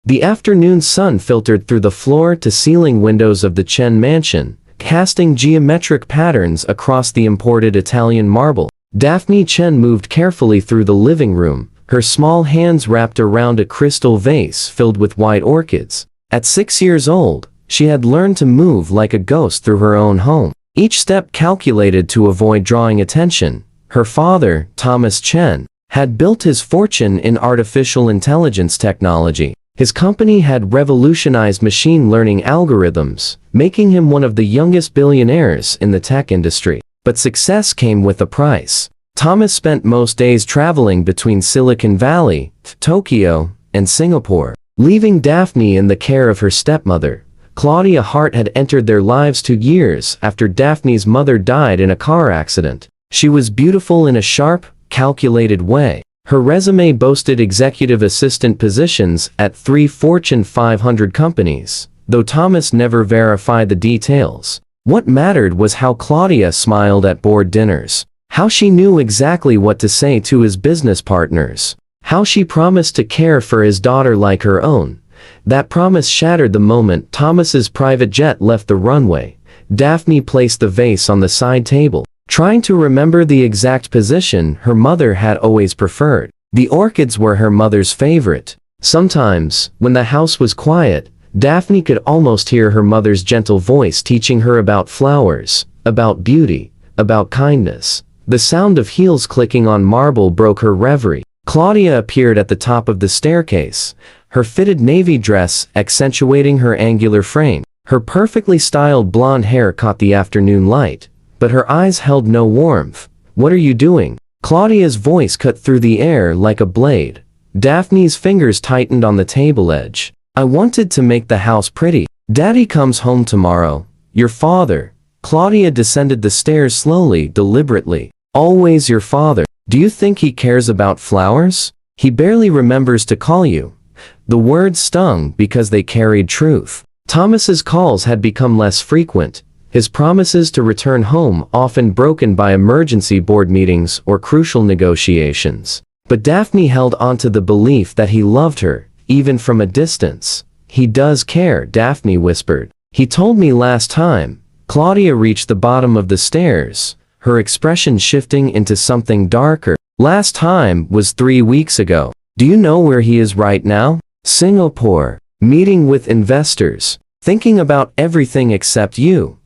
The afternoon sun filtered through the floor-to-ceiling windows of the Chen mansion, casting geometric patterns across the imported Italian marble. Daphne Chen moved carefully through the living room, her small hands wrapped around a crystal vase filled with white orchids. At 6 years old, she had learned to move like a ghost through her own home, each step calculated to avoid drawing attention. Her father, Thomas Chen, had built his fortune in artificial intelligence technology. His company had revolutionized machine learning algorithms, making him one of the youngest billionaires in the tech industry. But success came with a price. Thomas spent most days traveling between Silicon Valley, Tokyo, and Singapore, leaving Daphne in the care of her stepmother. Claudia Hart had entered their lives 2 years after Daphne's mother died in a car accident. She was beautiful in a sharp, calculated way. Her resume boasted executive assistant positions at 3 Fortune 500 companies, though Thomas never verified the details. What mattered was how Claudia smiled at board dinners, how she knew exactly what to say to his business partners, how she promised to care for his daughter like her own. That promise shattered the moment Thomas's private jet left the runway. Daphne placed the vase on the side table, trying to remember the exact position her mother had always preferred. The orchids were her mother's favorite. Sometimes, when the house was quiet, Daphne could almost hear her mother's gentle voice teaching her about flowers, about beauty, about kindness. The sound of heels clicking on marble broke her reverie. Claudia appeared at the top of the staircase, her fitted navy dress accentuating her angular frame. Her perfectly styled blonde hair caught the afternoon light, but her eyes held no warmth. "What are you doing?" Claudia's voice cut through the air like a blade. Daphne's fingers tightened on the table edge. "I wanted to make the house pretty. Daddy comes home tomorrow. Your father." Claudia descended the stairs slowly, deliberately. "Always your father. Do you think he cares about flowers? He barely remembers to call you." The words stung because they carried truth. Thomas's calls had become less frequent, his promises to return home often broken by emergency board meetings or crucial negotiations. But Daphne held onto the belief that he loved her, even from a distance. "He does care," Daphne whispered. "He told me last time." Claudia reached the bottom of the stairs, her expression shifting into something darker. "Last time was 3 weeks ago. Do you know where he is right now?" "Singapore. Meeting with investors. Thinking about everything except you."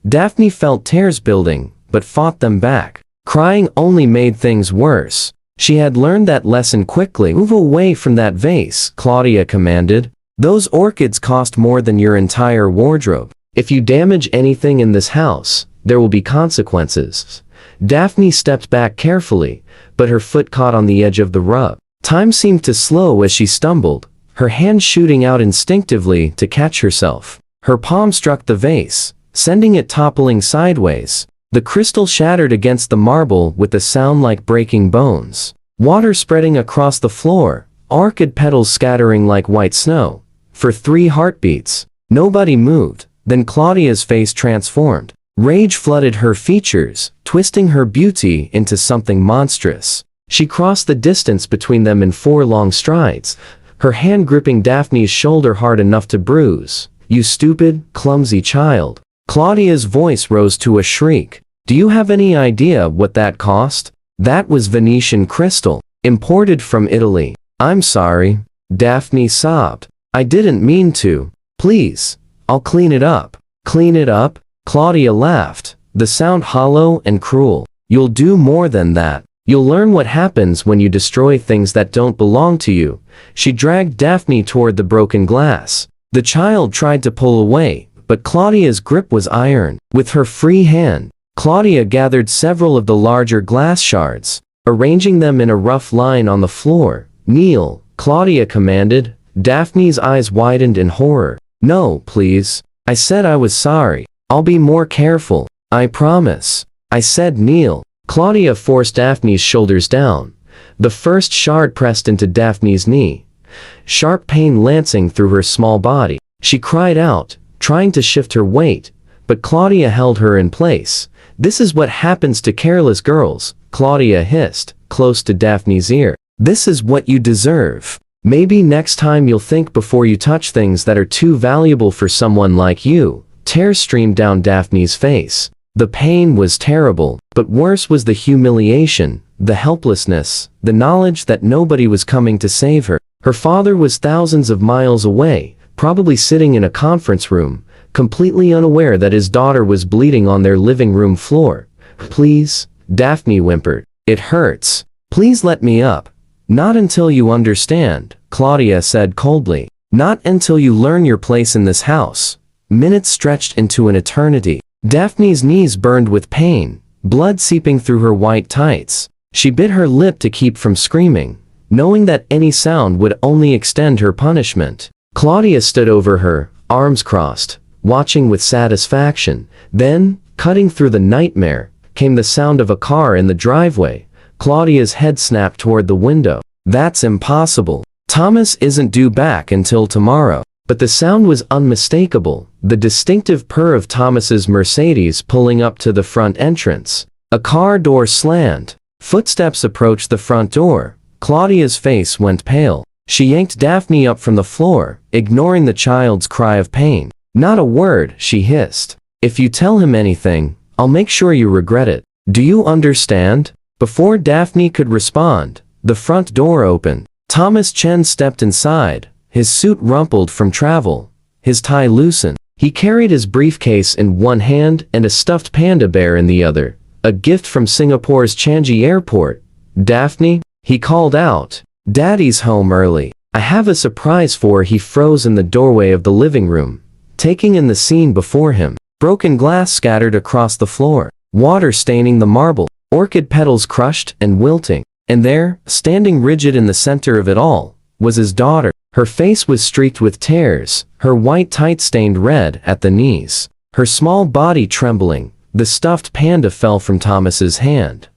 Daphne felt tears building, but fought them back. Crying only made things worse. She had learned that lesson quickly. "Move away from that vase," Claudia commanded. "Those orchids cost more than your entire wardrobe. If you damage anything in this house, there will be consequences." Daphne stepped back carefully, but her foot caught on the edge of the rug. Time seemed to slow as she stumbled, her hand shooting out instinctively to catch herself. Her palm struck the vase, sending it toppling sideways. The crystal shattered against the marble with a sound like breaking bones. Water spreading across the floor, orchid petals scattering like white snow. For 3 heartbeats, nobody moved. Then Claudia's face transformed. Rage flooded her features, twisting her beauty into something monstrous. She crossed the distance between them in 4 long strides, her hand gripping Daphne's shoulder hard enough to bruise. "You stupid, clumsy child." Claudia's voice rose to a shriek. "Do you have any idea what that cost? That was Venetian crystal, imported from Italy." "I'm sorry," Daphne sobbed. "I didn't mean to. Please, I'll clean it up." "Clean it up?" Claudia laughed, the sound hollow and cruel. "You'll do more than that. You'll learn what happens when you destroy things that don't belong to you." She dragged Daphne toward the broken glass. The child tried to pull away, but Claudia's grip was iron. With her free hand, Claudia gathered several of the larger glass shards, arranging them in a rough line on the floor. "Kneel," Claudia commanded. Daphne's eyes widened in horror. "No, please. I said I was sorry. I'll be more careful. I promise." "I said kneel." Claudia forced Daphne's shoulders down. The first shard pressed into Daphne's knee, sharp pain lancing through her small body. She cried out, trying to shift her weight, but Claudia held her in place. "This is what happens to careless girls," Claudia hissed, close to Daphne's ear. "This is what you deserve." Maybe next time you'll think before you touch things that are too valuable for someone like you." Tears streamed down Daphne's face. The pain was terrible, but worse was the humiliation, the helplessness, the knowledge that nobody was coming to save her. Her father was thousands of miles away, probably sitting in a conference room, completely unaware that his daughter was bleeding on their living room floor. "Please," Daphne whimpered. "It hurts. Please let me up." "Not until you understand," Claudia said coldly. "Not until you learn your place in this house." Minutes stretched into an eternity. Daphne's knees burned with pain, blood seeping through her white tights. She bit her lip to keep from screaming, knowing that any sound would only extend her punishment. Claudia stood over her, arms crossed, watching with satisfaction. Then, cutting through the nightmare, came the sound of a car in the driveway. Claudia's head snapped toward the window. "That's impossible. Thomas isn't due back until tomorrow." But the sound was unmistakable, the distinctive purr of Thomas's Mercedes pulling up to the front entrance. A car door slammed. Footsteps approached the front door. Claudia's face went pale. She yanked Daphne up from the floor, ignoring the child's cry of pain. "Not a word," she hissed. "If you tell him anything, I'll make sure you regret it. Do you understand?" Before Daphne could respond, the front door opened. Thomas Chen stepped inside, his suit rumpled from travel, his tie loosened. He carried his briefcase in one hand and a stuffed panda bear in the other, a gift from Singapore's Changi Airport. "Daphne," he called out, "Daddy's home early. I have a surprise for her." He froze in the doorway of the living room, taking in the scene before him. Broken glass scattered across the floor, water staining the marble, orchid petals crushed and wilting. And there, standing rigid in the center of it all, was his daughter. Her face was streaked with tears, her white tights stained red at the knees, her small body trembling. The stuffed panda fell from Thomas's hand.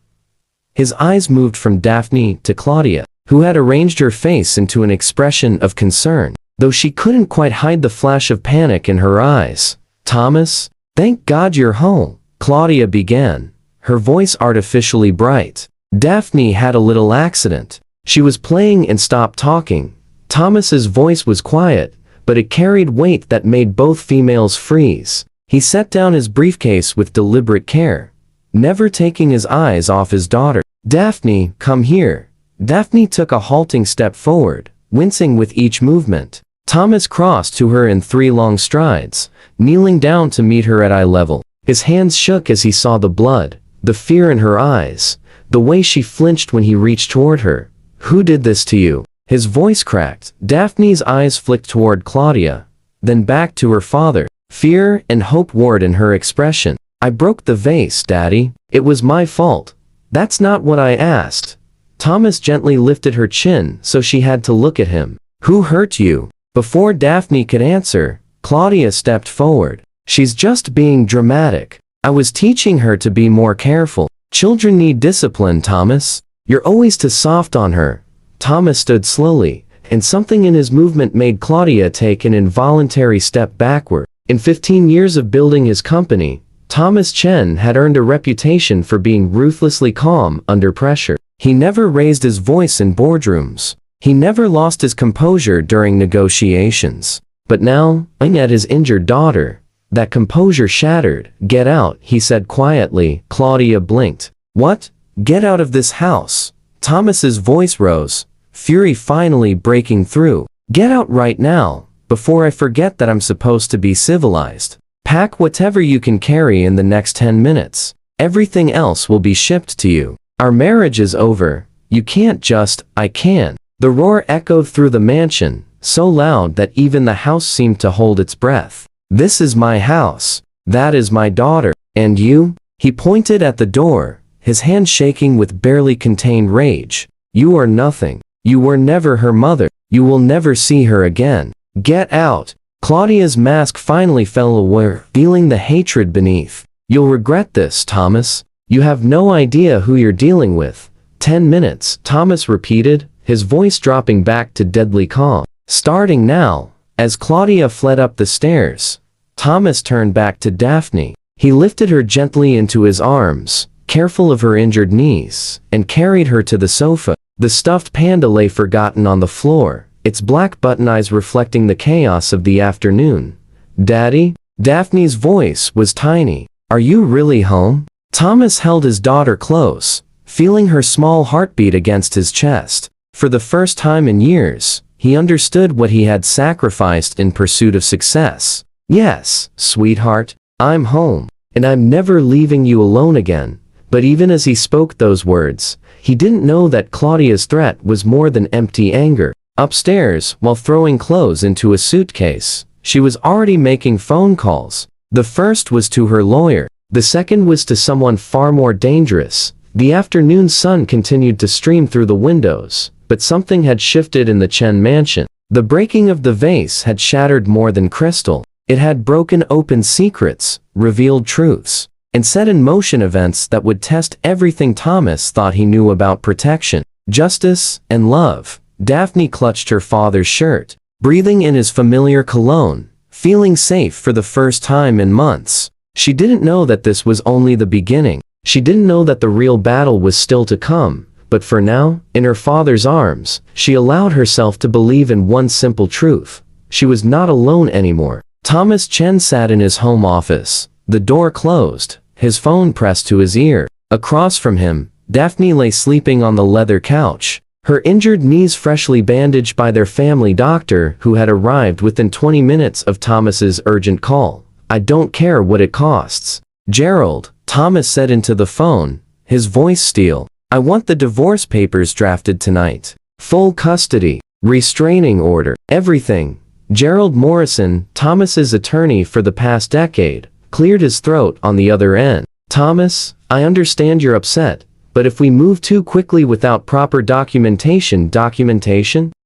His eyes moved from Daphne to Claudia, who had arranged her face into an expression of concern, though she couldn't quite hide the flash of panic in her eyes. "Thomas, thank God you're home," Claudia began, her voice artificially bright. "Daphne had a little accident. She was playing and stopped talking." Thomas's voice was quiet, but it carried weight that made both females freeze. He set down his briefcase with deliberate care, never taking his eyes off his daughter. "Daphne, come here." Daphne took a halting step forward, wincing with each movement. Thomas crossed to her in 3 long strides, kneeling down to meet her at eye level. His hands shook as he saw the blood, the fear in her eyes, the way she flinched when he reached toward her. "Who did this to you?" His voice cracked. Daphne's eyes flicked toward Claudia, then back to her father. Fear and hope warred in her expression. "I broke the vase, Daddy. It was my fault." "That's not what I asked." Thomas gently lifted her chin so she had to look at him. "Who hurt you?" Before Daphne could answer, Claudia stepped forward. "She's just being dramatic. I was teaching her to be more careful. Children need discipline, Thomas. You're always too soft on her." Thomas stood slowly, and something in his movement made Claudia take an involuntary step backward. In 15 years of building his company, Thomas Chen had earned a reputation for being ruthlessly calm under pressure. He never raised his voice in boardrooms. He never lost his composure during negotiations. But now, looking at his injured daughter, that composure shattered. "Get out," he said quietly. Claudia blinked. "What? Get out of this house." Thomas's voice rose, fury finally breaking through. "Get out right now, before I forget that I'm supposed to be civilized. Pack whatever you can carry in the next 10 minutes. Everything else will be shipped to you. Our marriage is over. You can't just." "I can." The roar echoed through the mansion, so loud that even the house seemed to hold its breath. "This is my house. That is my daughter. And you?" He pointed at the door, his hand shaking with barely contained rage. "You are nothing. You were never her mother. You will never see her again. Get out." Claudia's mask finally fell away, feeling the hatred beneath. "You'll regret this, Thomas. You have no idea who you're dealing with." 10 minutes, Thomas repeated, his voice dropping back to deadly calm. "Starting now." As Claudia fled up the stairs, Thomas turned back to Daphne. He lifted her gently into his arms, careful of her injured knees, and carried her to the sofa. The stuffed panda lay forgotten on the floor, its black button eyes reflecting the chaos of the afternoon. "Daddy?" Daphne's voice was tiny. "Are you really home?" Thomas held his daughter close, feeling her small heartbeat against his chest. For the first time in years, he understood what he had sacrificed in pursuit of success. "Yes, sweetheart, I'm home, and I'm never leaving you alone again." But even as he spoke those words, he didn't know that Claudia's threat was more than empty anger. Upstairs, while throwing clothes into a suitcase, she was already making phone calls. The first was to her lawyer. The second was to someone far more dangerous. The afternoon sun continued to stream through the windows, but something had shifted in the Chen mansion. The breaking of the vase had shattered more than crystal. It had broken open secrets, revealed truths, and set in motion events that would test everything Thomas thought he knew about protection, justice, and love. Daphne clutched her father's shirt, breathing in his familiar cologne, feeling safe for the first time in months. She didn't know that this was only the beginning. She didn't know that the real battle was still to come. But for now, in her father's arms, she allowed herself to believe in one simple truth. She was not alone anymore. Thomas Chen sat in his home office, the door closed, his phone pressed to his ear. Across from him, Daphne lay sleeping on the leather couch, her injured knees freshly bandaged by their family doctor who had arrived within 20 minutes of Thomas's urgent call. "I don't care what it costs." "Gerald," Thomas said into the phone, his voice steel. "I want the divorce papers drafted tonight. Full custody, restraining order, everything." Gerald Morrison, Thomas's attorney for the past decade, cleared his throat on the other end. "Thomas, I understand you're upset, but if we move too quickly without proper documentation,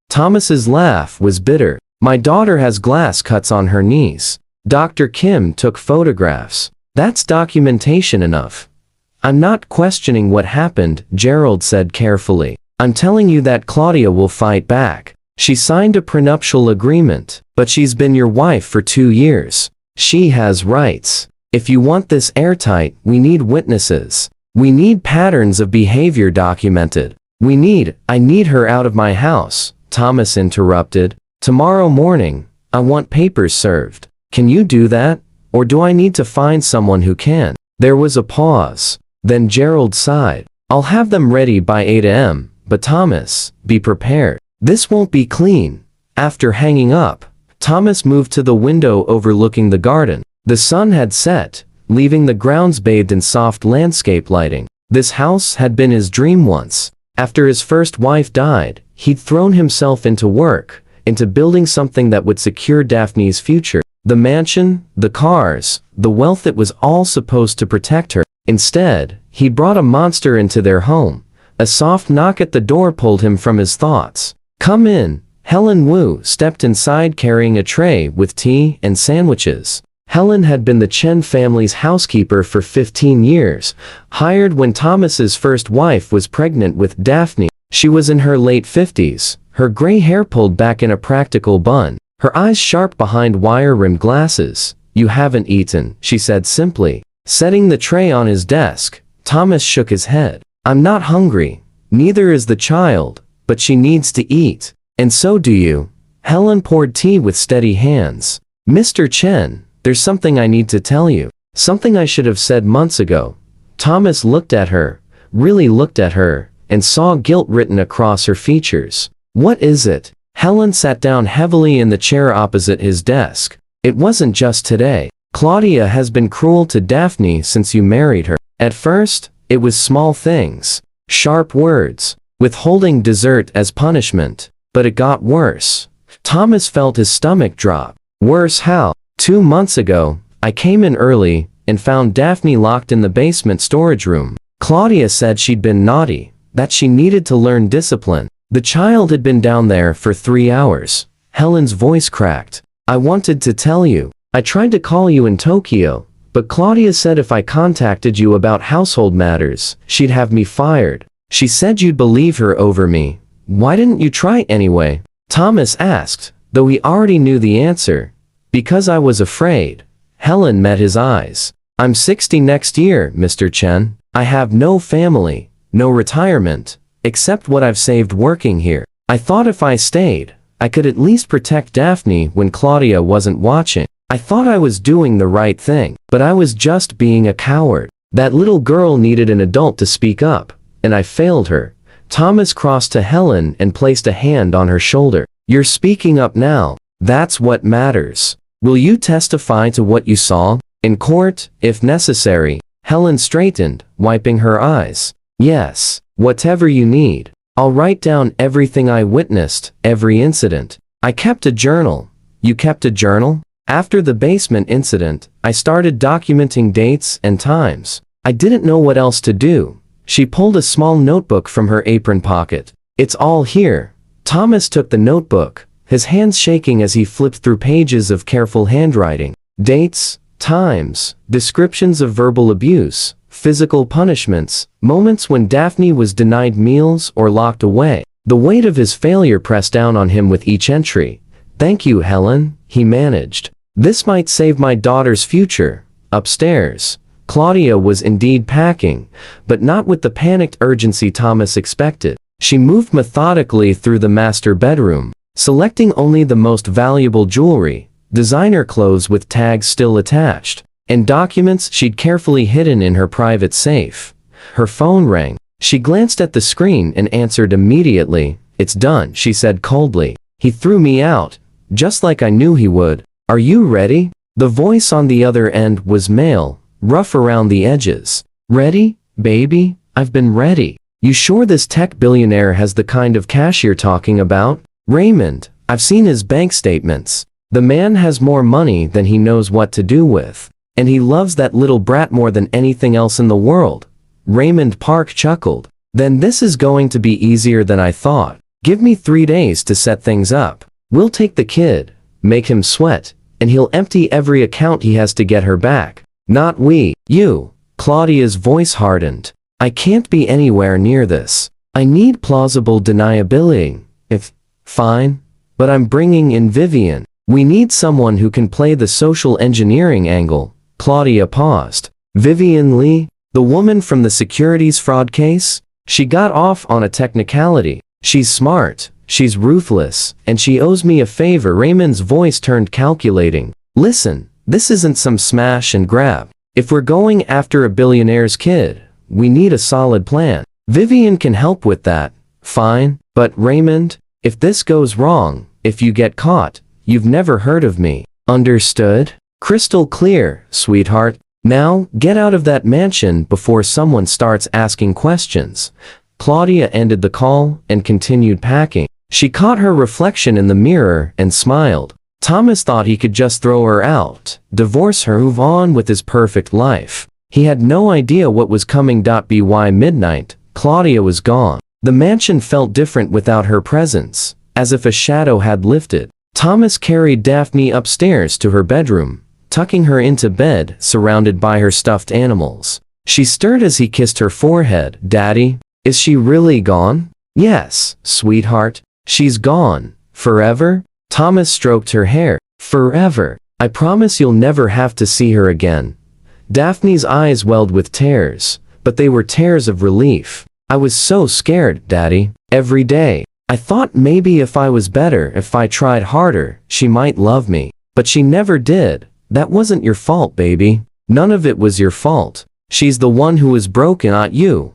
Thomas's laugh was bitter. "My daughter has glass cuts on her knees. Dr. Kim took photographs. That's documentation enough." "I'm not questioning what happened," Gerald said carefully. "I'm telling you that Claudia will fight back. She signed a prenuptial agreement, but she's been your wife for 2 years. She has rights. If you want this airtight, we need witnesses. We need patterns of behavior documented. I need her out of my house," Thomas interrupted. "Tomorrow morning, I want papers served. Can you do that? Or do I need to find someone who can?" There was a pause. Then Gerald sighed. "I'll have them ready by 8 a.m., but Thomas, be prepared. This won't be clean." After hanging up, Thomas moved to the window overlooking the garden. The sun had set, leaving the grounds bathed in soft landscape lighting. This house had been his dream once. After his first wife died, he'd thrown himself into work, into building something that would secure Daphne's future. The mansion, the cars, the wealth, it was all supposed to protect her. Instead, he brought a monster into their home. A soft knock at the door pulled him from his thoughts. "Come in." Helen Wu stepped inside carrying a tray with tea and sandwiches. Helen had been the Chen family's housekeeper for 15 years, hired when Thomas's first wife was pregnant with Daphne. She was in her late 50s, her gray hair pulled back in a practical bun, her eyes sharp behind wire-rimmed glasses. "You haven't eaten," she said simply. Setting the tray on his desk, Thomas shook his head. "I'm not hungry. Neither is the child, but she needs to eat. And so do you." Helen poured tea with steady hands. "Mr. Chen, there's something I need to tell you. Something I should have said months ago." Thomas looked at her, really looked at her, and saw guilt written across her features. "What is it?" Helen sat down heavily in the chair opposite his desk. "It wasn't just today. Claudia has been cruel to Daphne since you married her. At first, it was small things, sharp words, withholding dessert as punishment. But it got worse." Thomas felt his stomach drop. "Worse how?" 2 months ago, I came in early and found Daphne locked in the basement storage room. Claudia said she'd been naughty, that she needed to learn discipline. The child had been down there for 3 hours. Helen's voice cracked. "I wanted to tell you. I tried to call you in Tokyo, but Claudia said if I contacted you about household matters, she'd have me fired. She said you'd believe her over me. Why didn't you try anyway?" Thomas asked, though he already knew the answer. "Because I was afraid." Helen met his eyes. "I'm 60 next year, Mr. Chen. I have no family, no retirement, except what I've saved working here. I thought if I stayed, I could at least protect Daphne when Claudia wasn't watching. I thought I was doing the right thing, but I was just being a coward. That little girl needed an adult to speak up, and I failed her. Thomas crossed to Helen and placed a hand on her shoulder. You're speaking up now. That's what matters. Will you testify to what you saw? In court, if necessary. Helen straightened, wiping her eyes. Yes, whatever you need. I'll write down everything I witnessed, every incident. I kept a journal. You kept a journal? After the basement incident, I started documenting dates and times. I didn't know what else to do. She pulled a small notebook from her apron pocket. It's all here. Thomas took the notebook, his hands shaking as he flipped through pages of careful handwriting. Dates, times, descriptions of verbal abuse, physical punishments, moments when Daphne was denied meals or locked away. The weight of his failure pressed down on him with each entry. Thank you, Helen, he managed. This might save my daughter's future. Upstairs, Claudia was indeed packing, but not with the panicked urgency Thomas expected. She moved methodically through the master bedroom, selecting only the most valuable jewelry, designer clothes with tags still attached, and documents she'd carefully hidden in her private safe. Her phone rang. She glanced at the screen and answered immediately. It's done, she said coldly. He threw me out, just like I knew he would. Are you ready? The voice on the other end was male, rough around the edges. Ready, baby? I've been ready. You sure this tech billionaire has the kind of cash you're talking about? Raymond, I've seen his bank statements. The man has more money than he knows what to do with. And he loves that little brat more than anything else in the world. Raymond Park chuckled. Then this is going to be easier than I thought. Give me 3 days to set things up. We'll take the kid, make him sweat, and he'll empty every account he has to get her back. Not we, you. Claudia's voice hardened. I can't be anywhere near this. I need plausible deniability. Fine. But I'm bringing in Vivian. We need someone who can play the social engineering angle. Claudia paused. Vivian Lee? The woman from the securities fraud case? She got off on a technicality. She's smart. She's ruthless, and she owes me a favor. Raymond's voice turned calculating. Listen, this isn't some smash and grab. If we're going after a billionaire's kid, we need a solid plan. Vivian can help with that. Fine, but Raymond, if this goes wrong, if you get caught, you've never heard of me. Understood? Crystal clear, sweetheart. Now, get out of that mansion before someone starts asking questions. Claudia ended the call and continued packing. She caught her reflection in the mirror and smiled. Thomas thought he could just throw her out, divorce her, move on with his perfect life. He had no idea what was coming. By midnight, Claudia was gone. The mansion felt different without her presence, as if a shadow had lifted. Thomas carried Daphne upstairs to her bedroom, tucking her into bed, surrounded by her stuffed animals. She stirred as he kissed her forehead. Daddy, is she really gone? Yes, sweetheart. She's gone. Forever? Thomas stroked her hair. Forever. I promise you'll never have to see her again. Daphne's eyes welled with tears, but they were tears of relief. I was so scared, Daddy. Every day. I thought maybe if I was better, if I tried harder, she might love me. But she never did. That wasn't your fault, baby. None of it was your fault. She's the one who was broken, not you.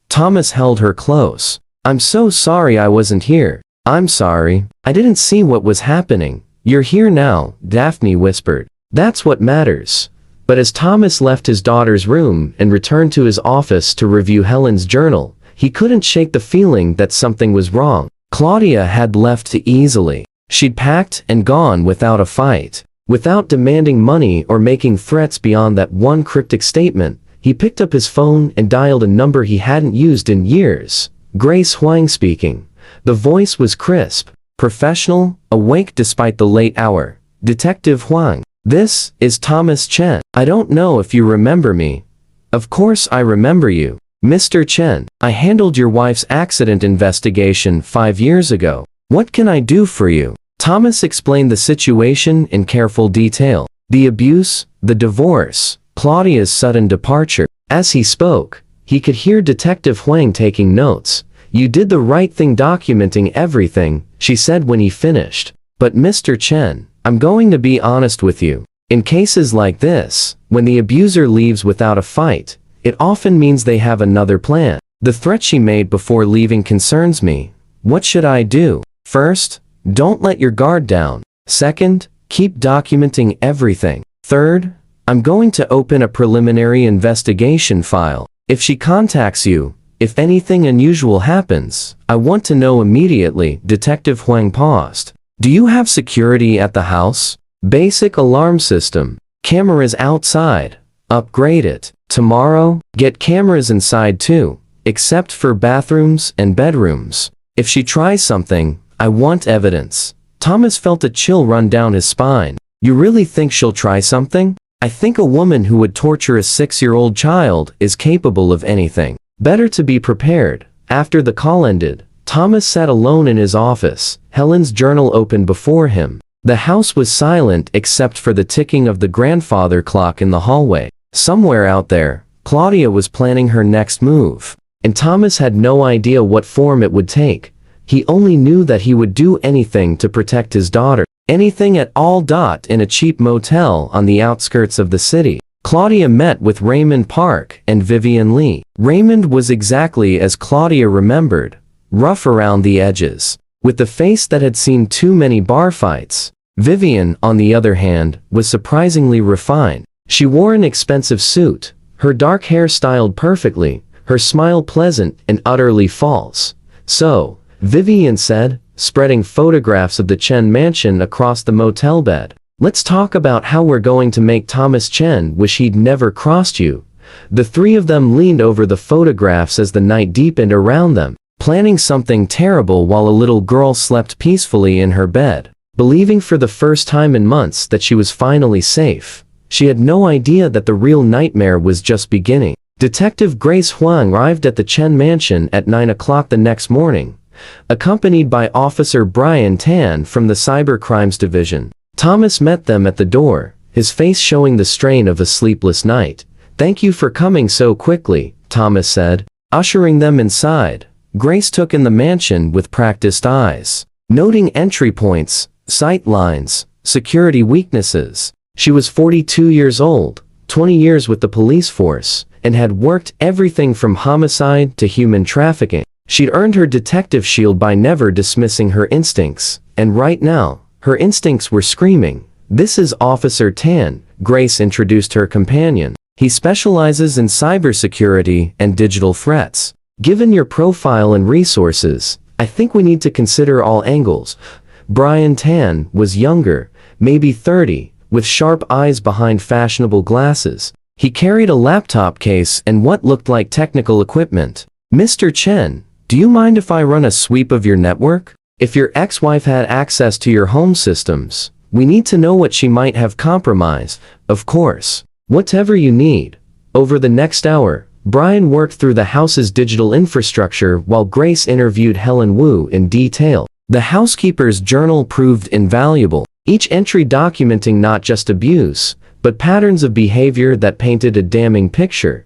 Thomas held her close. I'm so sorry I wasn't here. I'm sorry. I didn't see what was happening. You're here now, Daphne whispered. That's what matters. But as Thomas left his daughter's room and returned to his office to review Helen's journal, he couldn't shake the feeling that something was wrong. Claudia had left too easily. She'd packed and gone without a fight. Without demanding money or making threats beyond that one cryptic statement. He picked up his phone and dialed a number he hadn't used in years. Grace Huang speaking. The voice was crisp, professional, awake despite the late hour. Detective Huang. This is Thomas Chen. I don't know if you remember me. Of course I remember you. Mr. Chen, I handled your wife's accident investigation 5 years ago. What can I do for you? Thomas explained the situation in careful detail. The abuse, the divorce, Claudia's sudden departure. As he spoke, he could hear Detective Huang taking notes. You did the right thing documenting everything, she said when he finished. But Mr. Chen, I'm going to be honest with you. In cases like this, when the abuser leaves without a fight, it often means they have another plan. The threat she made before leaving concerns me. What should I do? First, don't let your guard down. Second, keep documenting everything. Third, I'm going to open a preliminary investigation file. If she contacts you, if anything unusual happens, I want to know immediately. Detective Huang paused. Do you have security at the house? Basic alarm system. Cameras outside. Upgrade it. Tomorrow, get cameras inside too, except for bathrooms and bedrooms. If she tries something, I want evidence. Thomas felt a chill run down his spine. You really think she'll try something? I think a woman who would torture a 6-year-old child is capable of anything. Better to be prepared. After the call ended, Thomas sat alone in his office, Helen's journal open before him. The house was silent except for the ticking of the grandfather clock in the hallway. Somewhere out there, Claudia was planning her next move, and Thomas had no idea what form it would take. He only knew that he would do anything to protect his daughter. Anything at all. In a cheap motel on the outskirts of the city, Claudia met with Raymond Park and Vivian Lee. Raymond was exactly as Claudia remembered, rough around the edges, with the face that had seen too many bar fights. Vivian, on the other hand, was surprisingly refined. She wore an expensive suit, her dark hair styled perfectly, her smile pleasant and utterly false. So, Vivian said, spreading photographs of the Chen mansion across the motel bed. Let's talk about how we're going to make Thomas Chen wish he'd never crossed you. The three of them leaned over the photographs as the night deepened around them, planning something terrible while a little girl slept peacefully in her bed, believing for the first time in months that she was finally safe. She had no idea that the real nightmare was just beginning. Detective Grace Huang arrived at the Chen mansion at 9 o'clock the next morning, accompanied by Officer Brian Tan from the Cybercrimes Division. Thomas met them at the door, his face showing the strain of a sleepless night. "Thank you for coming so quickly," Thomas said, ushering them inside. Grace took in the mansion with practiced eyes, noting entry points, sight lines, security weaknesses. She was 42 years old, 20 years with the police force, and had worked everything from homicide to human trafficking. She'd earned her detective shield by never dismissing her instincts, and right now, her instincts were screaming. "This is Officer Tan," Grace introduced her companion. "He specializes in cybersecurity and digital threats. Given your profile and resources, I think we need to consider all angles." Brian Tan was younger, maybe 30, with sharp eyes behind fashionable glasses. He carried a laptop case and what looked like technical equipment. "Mr. Chen, do you mind if I run a sweep of your network? If your ex-wife had access to your home systems, we need to know what she might have compromised." "Of course. Whatever you need." Over the next hour, Brian worked through the house's digital infrastructure while Grace interviewed Helen Wu in detail. The housekeeper's journal proved invaluable, each entry documenting not just abuse, but patterns of behavior that painted a damning picture.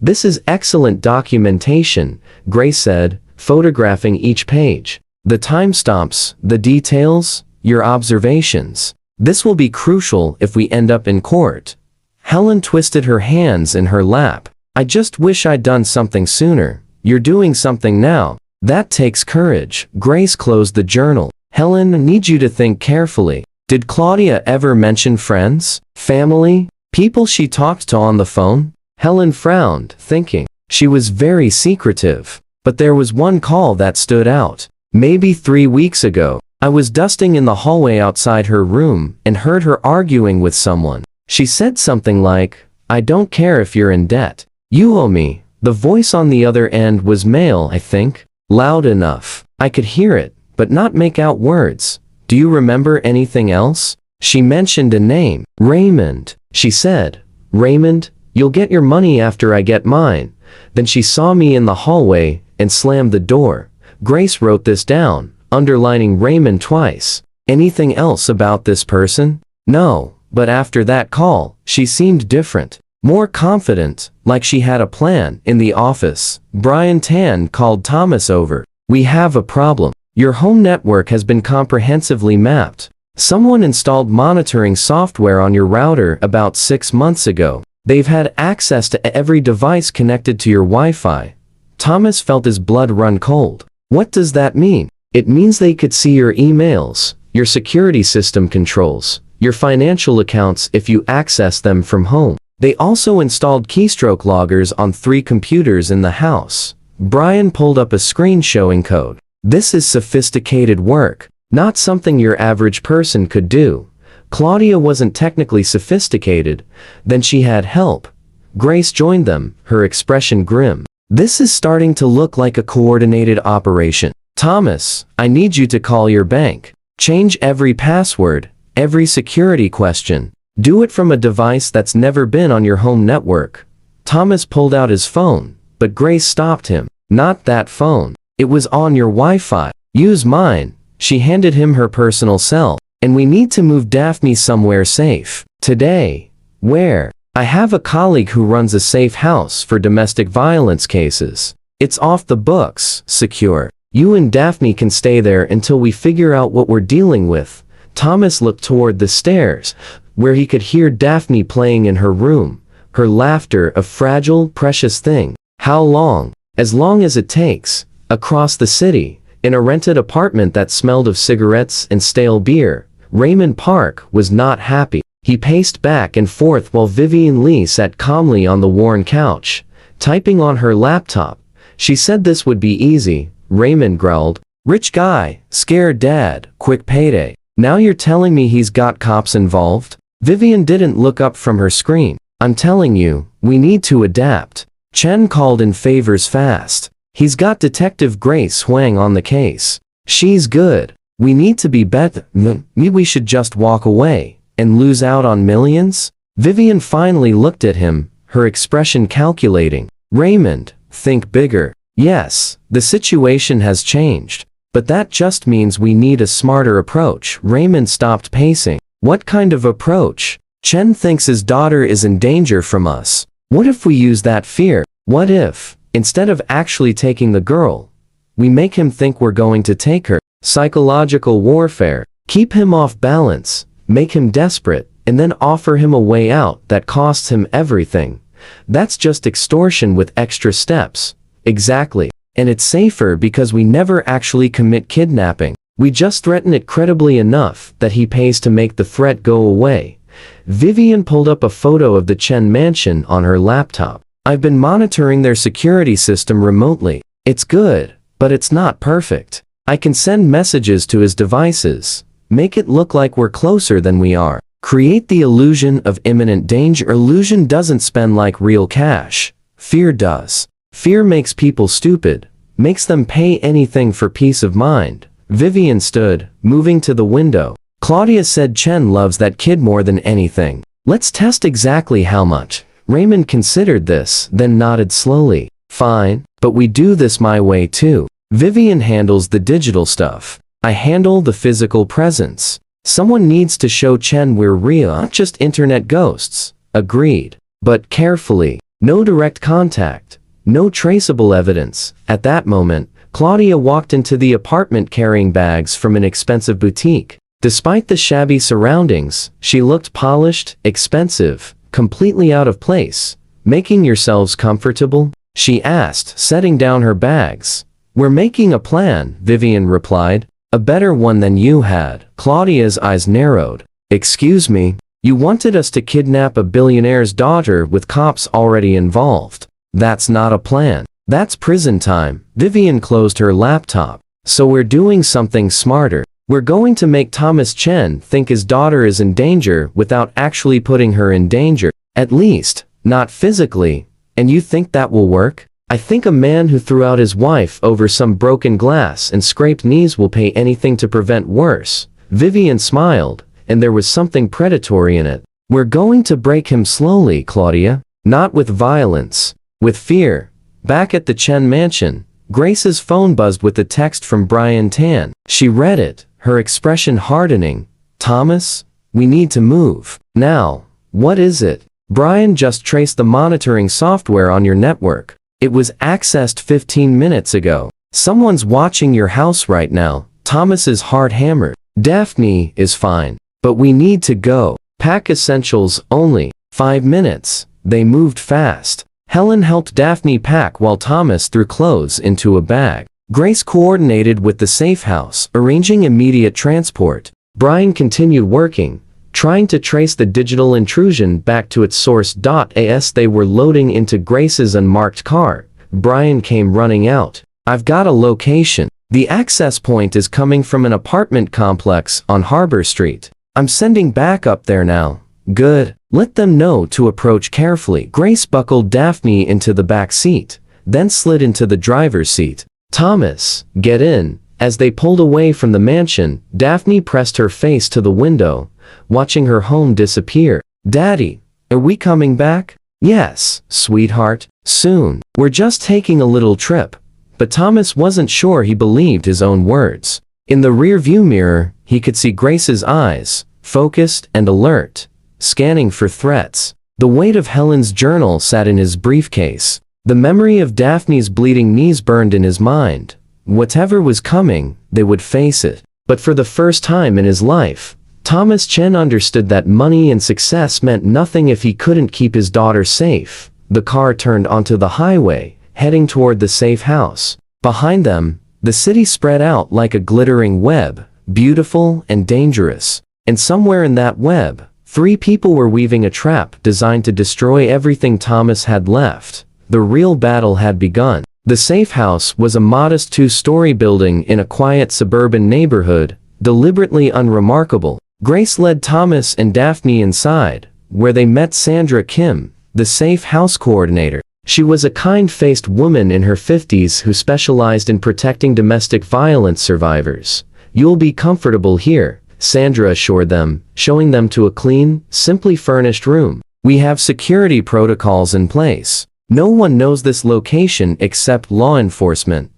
"This is excellent documentation," Grace said, photographing each page. "The timestamps, the details, your observations. This will be crucial if we end up in court." Helen twisted her hands in her lap. "I just wish I'd done something sooner." "You're doing something now. That takes courage." Grace closed the journal. "Helen, need you to think carefully. Did Claudia ever mention friends, family, people she talked to on the phone?" Helen frowned, thinking. She was very secretive. But there was one call that stood out. "Maybe 3 weeks ago, I was dusting in the hallway outside her room and heard her arguing with someone. She said something like, 'I don't care if you're in debt. You owe me.'" The voice on the other end was male, I think. Loud enough. I could hear it, but not make out words. "Do you remember anything else?" She mentioned a name. "Raymond," she said. "Raymond, you'll get your money after I get mine." Then she saw me in the hallway and slammed the door. Grace wrote this down, underlining Raymond twice. "Anything else about this person?" "No, but after that call, she seemed different. More confident, like she had a plan." In the office, Brian Tan called Thomas over. "We have a problem. Your home network has been comprehensively mapped. Someone installed monitoring software on your router about 6 months ago. They've had access to every device connected to your Wi-Fi. Thomas felt his blood run cold. What does that mean? It means they could see your emails, your security system controls, your financial accounts if you access them from home. They also installed keystroke loggers on 3 computers in the house. Brian pulled up a screen showing code. This is sophisticated work, not something your average person could do. Claudia wasn't technically sophisticated. Then she had help. Grace joined them, her expression grim. This is starting to look like a coordinated operation. Thomas, I need you to call your bank. Change every password, every security question. Do it from a device that's never been on your home network. Thomas pulled out his phone, but Grace stopped him. Not that phone. It was on your Wi-Fi. Use mine. She handed him her personal cell. And we need to move Daphne somewhere safe. Today. Where? I have a colleague who runs a safe house for domestic violence cases. It's off the books, secure. You and Daphne can stay there until we figure out what we're dealing with. Thomas looked toward the stairs, where he could hear Daphne playing in her room. Her laughter, a fragile, precious thing. How long? As long as it takes. Across the city, in a rented apartment that smelled of cigarettes and stale beer, Raymond Park was not happy. He paced back and forth while Vivian Lee sat calmly on the worn couch, typing on her laptop. She said this would be easy. Raymond growled. Rich guy, scared dad, quick payday. Now you're telling me he's got cops involved? Vivian didn't look up from her screen. I'm telling you, we need to adapt. Chen called in favors fast. He's got Detective Grace Huang on the case. She's good. We need to be better. Maybe we should just walk away and lose out on millions? Vivian finally looked at him, her expression calculating. Raymond, think bigger. Yes, the situation has changed. But that just means we need a smarter approach. Raymond stopped pacing. What kind of approach? Chen thinks his daughter is in danger from us. What if we use that fear? What if, instead of actually taking the girl, we make him think we're going to take her? Psychological warfare. Keep him off balance, make him desperate, and then offer him a way out that costs him everything. That's just extortion with extra steps. Exactly. And it's safer because we never actually commit kidnapping. We just threaten it credibly enough that he pays to make the threat go away. Vivian pulled up a photo of the Chen mansion on her laptop. I've been monitoring their security system remotely. It's good, but it's not perfect. I can send messages to his devices, make it look like we're closer than we are. Create the illusion of imminent danger. Illusion doesn't spend like real cash. Fear does. Fear makes people stupid, makes them pay anything for peace of mind. Vivian stood, moving to the window. Claudia said Chen loves that kid more than anything. Let's test exactly how much. Raymond considered this, then nodded slowly. Fine, but we do this my way too. Vivian handles the digital stuff. I handle the physical presence. Someone needs to show Chen we're real, not just internet ghosts. Agreed. But carefully. No direct contact. No traceable evidence. At that moment, Claudia walked into the apartment carrying bags from an expensive boutique. Despite the shabby surroundings, she looked polished, expensive, completely out of place. Making yourselves comfortable? She asked, setting down her bags. We're making a plan, Vivian replied. A better one than you had. Claudia's eyes narrowed. Excuse me, you wanted us to kidnap a billionaire's daughter with cops already involved. That's not a plan. That's prison time. Vivian closed her laptop. So we're doing something smarter. We're going to make Thomas Chen think his daughter is in danger without actually putting her in danger. At least, not physically. And you think that will work? I think a man who threw out his wife over some broken glass and scraped knees will pay anything to prevent worse. Vivian smiled, and there was something predatory in it. We're going to break him slowly, Claudia. Not with violence. With fear. Back at the Chen mansion, Grace's phone buzzed with a text from Brian Tan. She read it, her expression hardening. Thomas, we need to move. Now. What is it? Brian just traced the monitoring software on your network. It was accessed 15 minutes ago. Someone's watching your house right now. Thomas's heart hammered. Daphne is fine. But we need to go. Pack essentials only. 5 minutes. They moved fast. Helen helped Daphne pack while Thomas threw clothes into a bag. Grace coordinated with the safe house, arranging immediate transport. Brian continued working, trying to trace the digital intrusion back to its source. As they were loading into Grace's unmarked car, Brian came running out. I've got a location. The access point is coming from an apartment complex on Harbor Street. I'm sending backup there now. Good. Let them know to approach carefully. Grace buckled Daphne into the back seat, then slid into the driver's seat. Thomas, get in. As they pulled away from the mansion, Daphne pressed her face to the window, watching her home disappear. Daddy, are we coming back? Yes, sweetheart, soon. We're just taking a little trip. But Thomas wasn't sure he believed his own words. In the rear-view mirror, he could see Grace's eyes, focused and alert, scanning for threats. The weight of Helen's journal sat in his briefcase. The memory of Daphne's bleeding knees burned in his mind. Whatever was coming, they would face it. But for the first time in his life, Thomas Chen understood that money and success meant nothing if he couldn't keep his daughter safe. The car turned onto the highway, heading toward the safe house. Behind them, the city spread out like a glittering web, beautiful and dangerous. And somewhere in that web, 3 people were weaving a trap designed to destroy everything Thomas had left. The real battle had begun. The safe house was a modest 2-story building in a quiet suburban neighborhood, deliberately unremarkable. Grace led Thomas and Daphne inside, where they met Sandra Kim, the safe house coordinator. She was a kind-faced woman in her 50s who specialized in protecting domestic violence survivors. You'll be comfortable here, Sandra assured them, showing them to a clean, simply furnished room. We have security protocols in place. No one knows this location except law enforcement.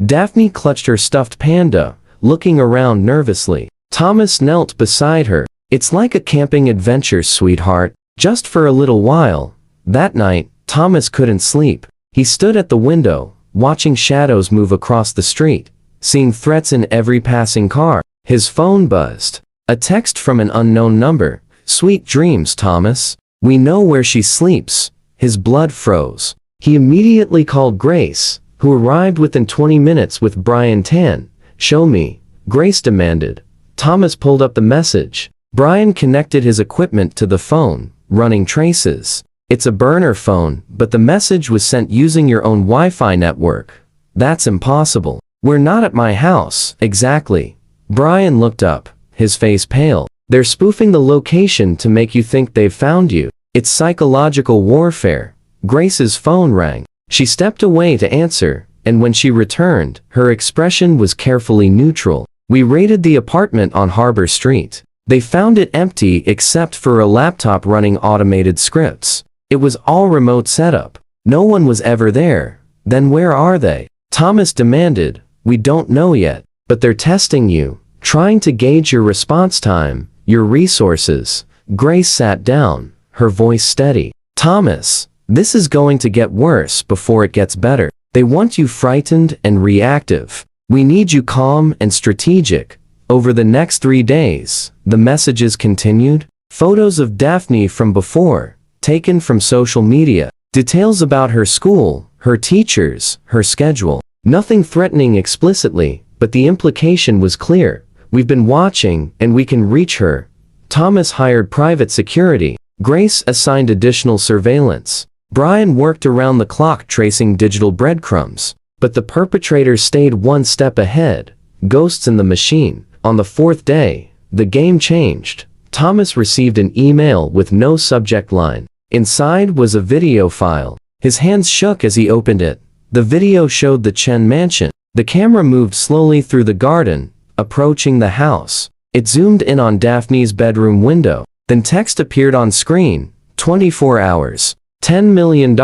Daphne clutched her stuffed panda, looking around nervously. Thomas knelt beside her. It's like a camping adventure, sweetheart. Just for a little while. That night, Thomas couldn't sleep. He stood at the window, watching shadows move across the street, seeing threats in every passing car. His phone buzzed. A text from an unknown number. Sweet dreams, Thomas. We know where she sleeps. His blood froze. He immediately called Grace, who arrived within 20 minutes with Brian Tan. Show me, Grace demanded. Thomas pulled up the message. Brian connected his equipment to the phone, running traces. It's a burner phone, but the message was sent using your own Wi-Fi network. That's impossible. We're not at my house, exactly. Brian looked up, his face pale. They're spoofing the location to make you think they've found you. It's psychological warfare. Grace's phone rang. She stepped away to answer, and when she returned, her expression was carefully neutral. We raided the apartment on Harbor Street. They found it empty except for a laptop running automated scripts. It was all remote setup. No one was ever there. Then where are they? Thomas demanded. We don't know yet, but they're testing you, trying to gauge your response time, your resources. Grace sat down, her voice steady. Thomas, this is going to get worse before it gets better. They want you frightened and reactive. We need you calm and strategic. Over the next 3 days, the messages continued. Photos of Daphne from before, taken from social media. Details about her school, her teachers, her schedule. Nothing threatening explicitly, but the implication was clear. We've been watching, and we can reach her. Thomas hired private security. Grace assigned additional surveillance. Brian worked around the clock tracing digital breadcrumbs. But the perpetrators stayed one step ahead. Ghosts in the machine. On the 4th day, the game changed. Thomas received an email with no subject line. Inside was a video file. His hands shook as he opened it. The video showed the Chen mansion. The camera moved slowly through the garden, approaching the house. It zoomed in on Daphne's bedroom window. Then text appeared on screen. 24 hours. $10 million.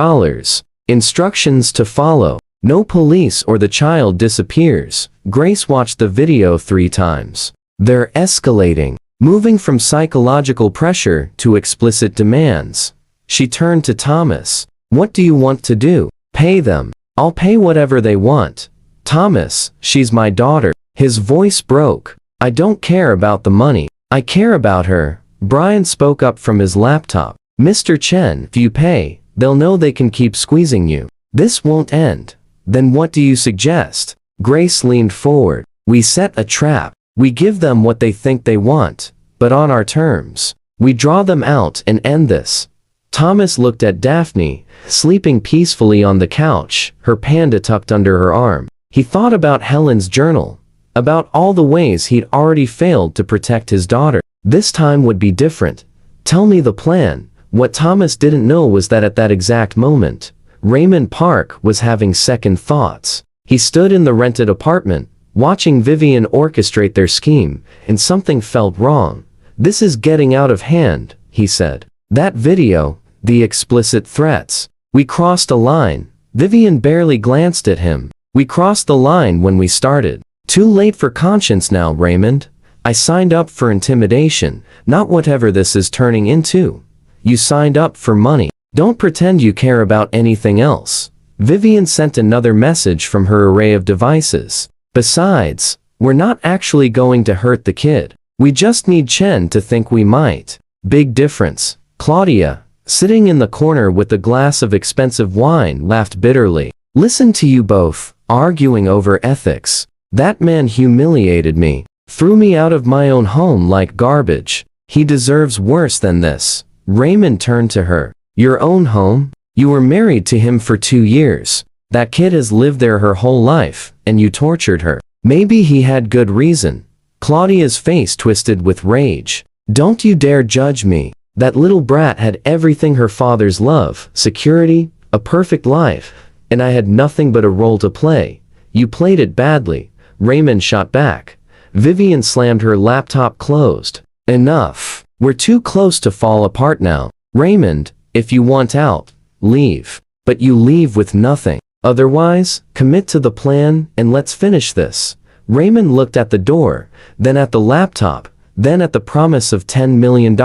Instructions to follow. No police or the child disappears. Grace watched the video 3 times. They're escalating, moving from psychological pressure to explicit demands. She turned to Thomas. What do you want to do? Pay them. I'll pay whatever they want. Thomas, she's my daughter. His voice broke. I don't care about the money. I care about her. Brian spoke up from his laptop. Mr. Chen, if you pay, they'll know they can keep squeezing you. This won't end. Then what do you suggest? Grace leaned forward. We set a trap. We give them what they think they want, but on our terms. We draw them out and end this. Thomas looked at Daphne, sleeping peacefully on the couch, her panda tucked under her arm. He thought about Helen's journal, about all the ways he'd already failed to protect his daughter. This time would be different. Tell me the plan. What Thomas didn't know was that at that exact moment, Raymond Park was having second thoughts. He stood in the rented apartment, watching Vivian orchestrate their scheme, and something felt wrong. This is getting out of hand, he said. That video, the explicit threats. We crossed a line. Vivian barely glanced at him. We crossed the line when we started. Too late for conscience now, Raymond. I signed up for intimidation, not whatever this is turning into. You signed up for money. Don't pretend you care about anything else. Vivian sent another message from her array of devices. Besides, we're not actually going to hurt the kid. We just need Chen to think we might. Big difference. Claudia, sitting in the corner with a glass of expensive wine, laughed bitterly. Listen to you both, arguing over ethics. That man humiliated me, threw me out of my own home like garbage. He deserves worse than this. Raymond turned to her. Your own home? You were married to him for 2 years. That kid has lived there her whole life, and you tortured her. Maybe he had good reason. Claudia's face twisted with rage. Don't you dare judge me. That little brat had everything her father's love, security, a perfect life, and I had nothing but a role to play. You played it badly. Raymond shot back. Vivian slammed her laptop closed. Enough. We're too close to fall apart now. Raymond, if you want out, leave. But you leave with nothing. Otherwise, commit to the plan and let's finish this. Raymond looked at the door, then at the laptop, then at the promise of $10 million.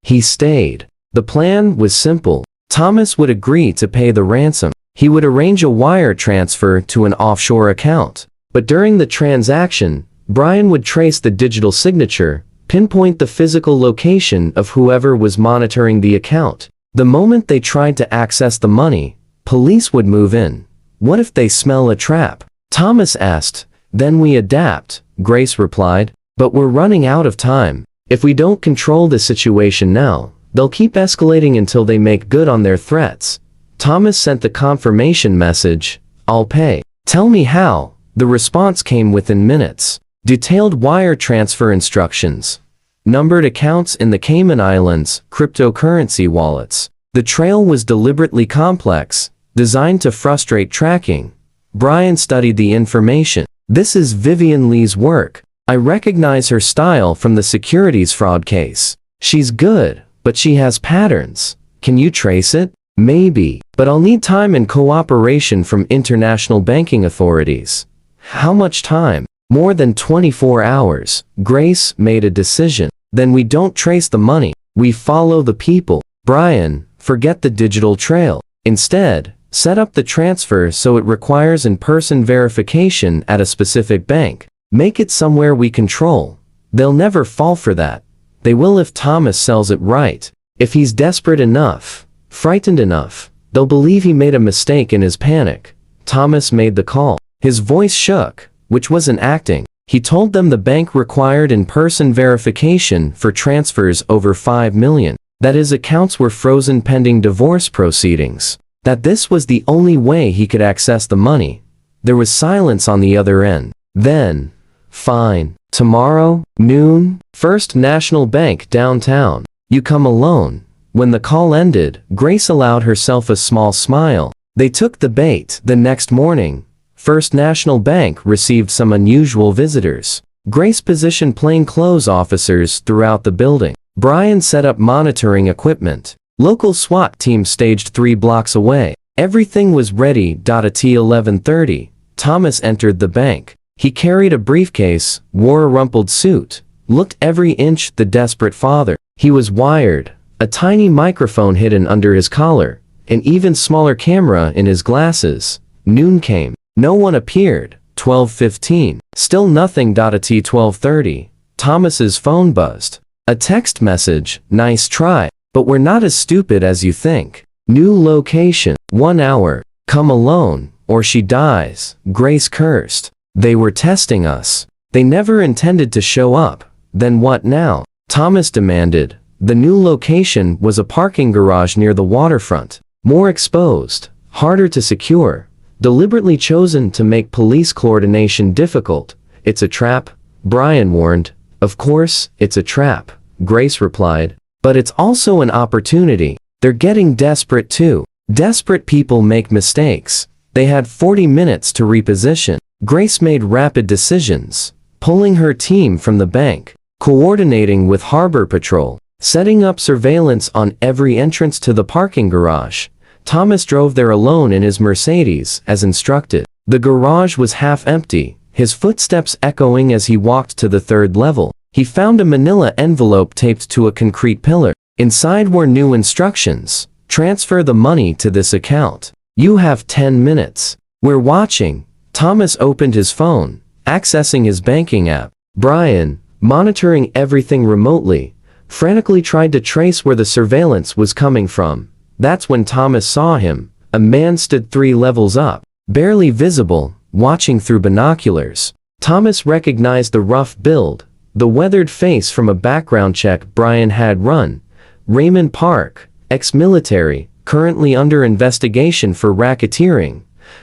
He stayed. The plan was simple. Thomas would agree to pay the ransom. He would arrange a wire transfer to an offshore account. But during the transaction, Brian would trace the digital signature, pinpoint the physical location of whoever was monitoring the account. The moment they tried to access the money, police would move in. What if they smell a trap? Thomas asked. Then we adapt, Grace replied. But we're running out of time. If we don't control the situation now, they'll keep escalating until they make good on their threats. Thomas sent the confirmation message. I'll pay. Tell me how. The response came within minutes. Detailed wire transfer instructions. Numbered accounts in the Cayman Islands, cryptocurrency wallets. The trail was deliberately complex, designed to frustrate tracking. Brian studied the information. This is Vivian Lee's work. I recognize her style from the securities fraud case. She's good, but she has patterns. Can you trace it? Maybe, but I'll need time and cooperation from international banking authorities. How much time? More than 24 hours. Grace made a decision. Then we don't trace the money. We follow the people. Brian, forget the digital trail. Instead, set up the transfer so it requires in-person verification at a specific bank. Make it somewhere we control. They'll never fall for that. They will if Thomas sells it right. If he's desperate enough, frightened enough, they'll believe he made a mistake in his panic. Thomas made the call. His voice shook, which wasn't acting. He told them the bank required in-person verification for transfers over $5 million, that his accounts were frozen pending divorce proceedings, that this was the only way he could access the money. There was silence on the other end. Then, fine. Tomorrow, noon, First National Bank downtown. You come alone. When the call ended, Grace allowed herself a small smile. They took the bait. The next morning, First National Bank received some unusual visitors. Grace positioned plainclothes officers throughout the building. Brian set up monitoring equipment. Local SWAT teams staged 3 blocks away. Everything was ready. At 11:30, Thomas entered the bank. He carried a briefcase, wore a rumpled suit, looked every inch the desperate father. He was wired, a tiny microphone hidden under his collar, an even smaller camera in his glasses. Noon came. No one appeared. 12:15. Still nothing. At T12:30, Thomas's phone buzzed. A text message, "Nice try, but we're not as stupid as you think. New location, 1 hour. Come alone, or she dies." Grace cursed. They were testing us. They never intended to show up. Then what now? Thomas demanded. The new location was a parking garage near the waterfront. More exposed, harder to secure, deliberately chosen to make police coordination difficult. "It's a trap," Brian warned. "Of course, it's a trap," Grace replied. "But it's also an opportunity. They're getting desperate too. Desperate people make mistakes." They had 40 minutes to reposition. Grace made rapid decisions, pulling her team from the bank, coordinating with Harbor Patrol, setting up surveillance on every entrance to the parking garage. Thomas drove there alone in his Mercedes, as instructed. The garage was half empty, his footsteps echoing as he walked to the 3rd level. He found a manila envelope taped to a concrete pillar. Inside were new instructions. "Transfer the money to this account. You have 10 minutes. We're watching." Thomas opened his phone, accessing his banking app. Brian, monitoring everything remotely, frantically tried to trace where the surveillance was coming from. That's when Thomas saw him. A man stood 3 levels up, barely visible, watching through binoculars. Thomas recognized the rough build, the weathered face from a background check Brian had run. Raymond Park, ex-military, currently under investigation for racketeering.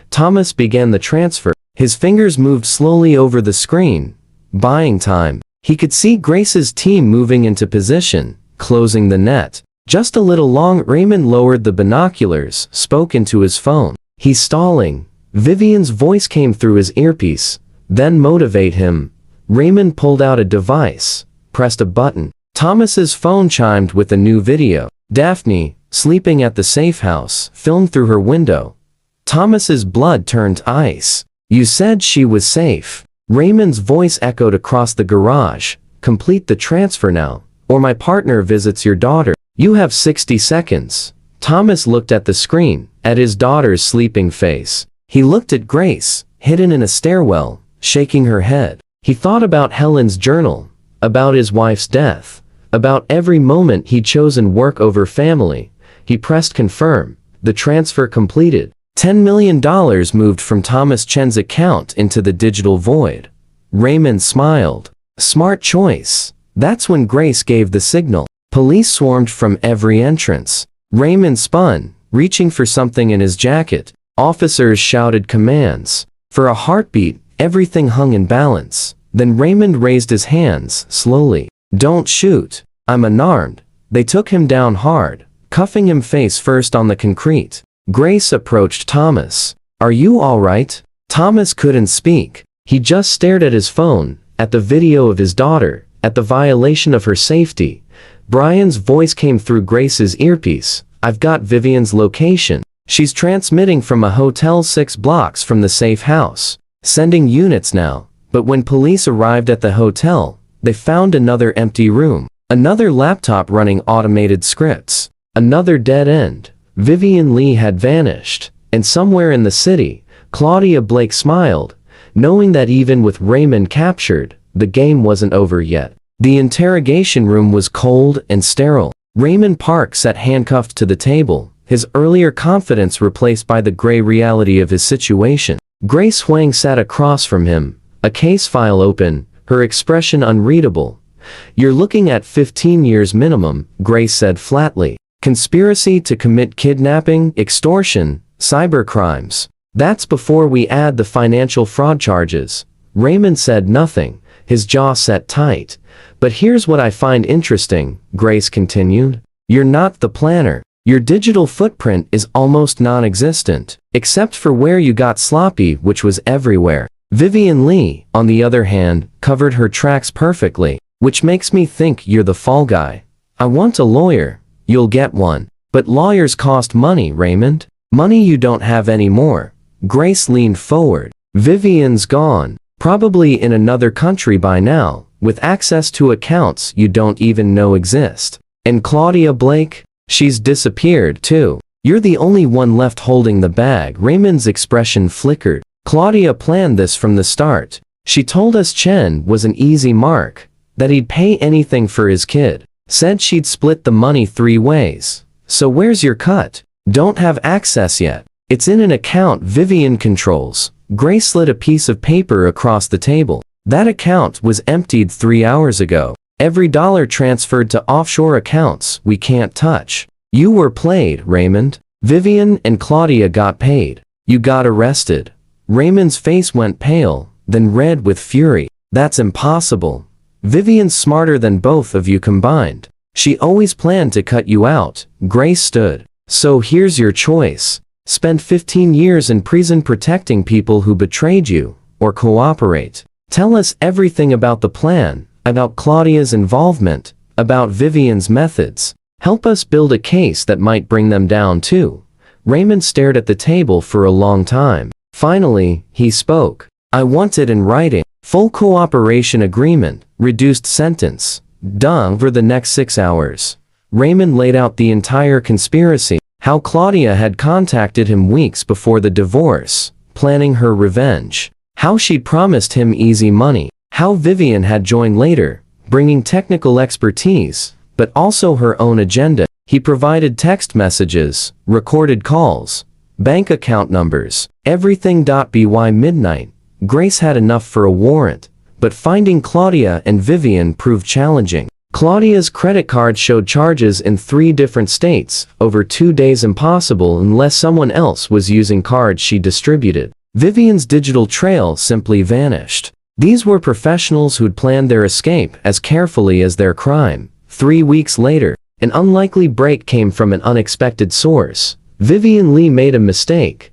Thomas began the transfer. His fingers moved slowly over the screen, buying time. He could see Grace's team moving into position, closing the net. Just a little long. Raymond lowered the binoculars, spoke into his phone. "He's stalling." Vivian's voice came through his earpiece. "Then motivate him." Raymond pulled out a device, pressed a button. Thomas's phone chimed with a new video. Daphne, sleeping at the safe house, filmed through her window. Thomas's blood turned ice. "You said she was safe." Raymond's voice echoed across the garage. "Complete the transfer now, or my partner visits your daughter. You have 60 seconds. Thomas looked at the screen, at his daughter's sleeping face. He looked at Grace, hidden in a stairwell, shaking her head. He thought about Helen's journal, about his wife's death, about every moment he'd chosen work over family. He pressed confirm. The transfer completed. $10 million moved from Thomas Chen's account into the digital void. Raymond smiled. Smart choice. That's when Grace gave the signal. Police swarmed from every entrance. Raymond spun, reaching for something in his jacket. Officers shouted commands. For a heartbeat, everything hung in balance. Then Raymond raised his hands, slowly. "Don't shoot. I'm unarmed." They took him down hard, cuffing him face first on the concrete. Grace approached Thomas. "Are you all right?" Thomas couldn't speak. He just stared at his phone, at the video of his daughter, at the violation of her safety. Brian's voice came through Grace's earpiece. "I've got Vivian's location. She's transmitting from a hotel 6 blocks from the safe house. Sending units now." But when police arrived at the hotel, they found another empty room, another laptop running automated scripts, another dead end. Vivian Lee had vanished, and somewhere in the city, Claudia Blake smiled, knowing that even with Raymond captured, the game wasn't over yet. The interrogation room was cold and sterile. Raymond Park sat handcuffed to the table, his earlier confidence replaced by the gray reality of his situation. Grace Huang sat across from him, a case file open, her expression unreadable. "You're looking at 15 years minimum," Grace said flatly. "Conspiracy to commit kidnapping, extortion, cybercrimes. That's before we add the financial fraud charges." Raymond said nothing, his jaw set tight. "But here's what I find interesting," Grace continued. "You're not the planner. Your digital footprint is almost non-existent, except for where you got sloppy, which was everywhere. Vivian Lee, on the other hand, covered her tracks perfectly, which makes me think you're the fall guy. I want a lawyer. You'll get one. But lawyers cost money, Raymond. Money you don't have anymore." Grace leaned forward. "Vivian's gone. Probably in another country by now, with access to accounts you don't even know exist. And Claudia Blake? She's disappeared too. You're the only one left holding the bag." Raymond's expression flickered. Claudia planned this from the start. She told us Chen was an easy mark, that he'd pay anything for his kid. Said she'd split the money 3 ways. So where's your cut? Don't have access yet. It's in an account Vivian controls. Grace slid a piece of paper across the table. That account was emptied 3 hours ago. Every dollar transferred to offshore accounts we can't touch. You were played, Raymond. Vivian and Claudia got paid. You got arrested. Raymond's face went pale, then red with fury. That's impossible. Vivian's smarter than both of you combined. She always planned to cut you out. Grace stood. So here's your choice. Spend 15 years in prison protecting people who betrayed you, or cooperate. Tell us everything about the plan, about Claudia's involvement, about Vivian's methods. Help us build a case that might bring them down too. Raymond stared at the table for a long time. Finally, he spoke. I want it in writing. Full cooperation agreement, reduced sentence. Done over the next 6 hours. Raymond laid out the entire conspiracy. How Claudia had contacted him weeks before the divorce, planning her revenge. How she'd promised him easy money. How Vivian had joined later, bringing technical expertise, but also her own agenda. He provided text messages, recorded calls, bank account numbers, everything. By midnight, Grace had enough for a warrant, but finding Claudia and Vivian proved challenging. Claudia's credit card showed charges in 3 different states, over 2 days impossible unless someone else was using cards she distributed. Vivian's digital trail simply vanished. These were professionals who'd planned their escape as carefully as their crime. 3 weeks later, an unlikely break came from an unexpected source. Vivian Lee made a mistake.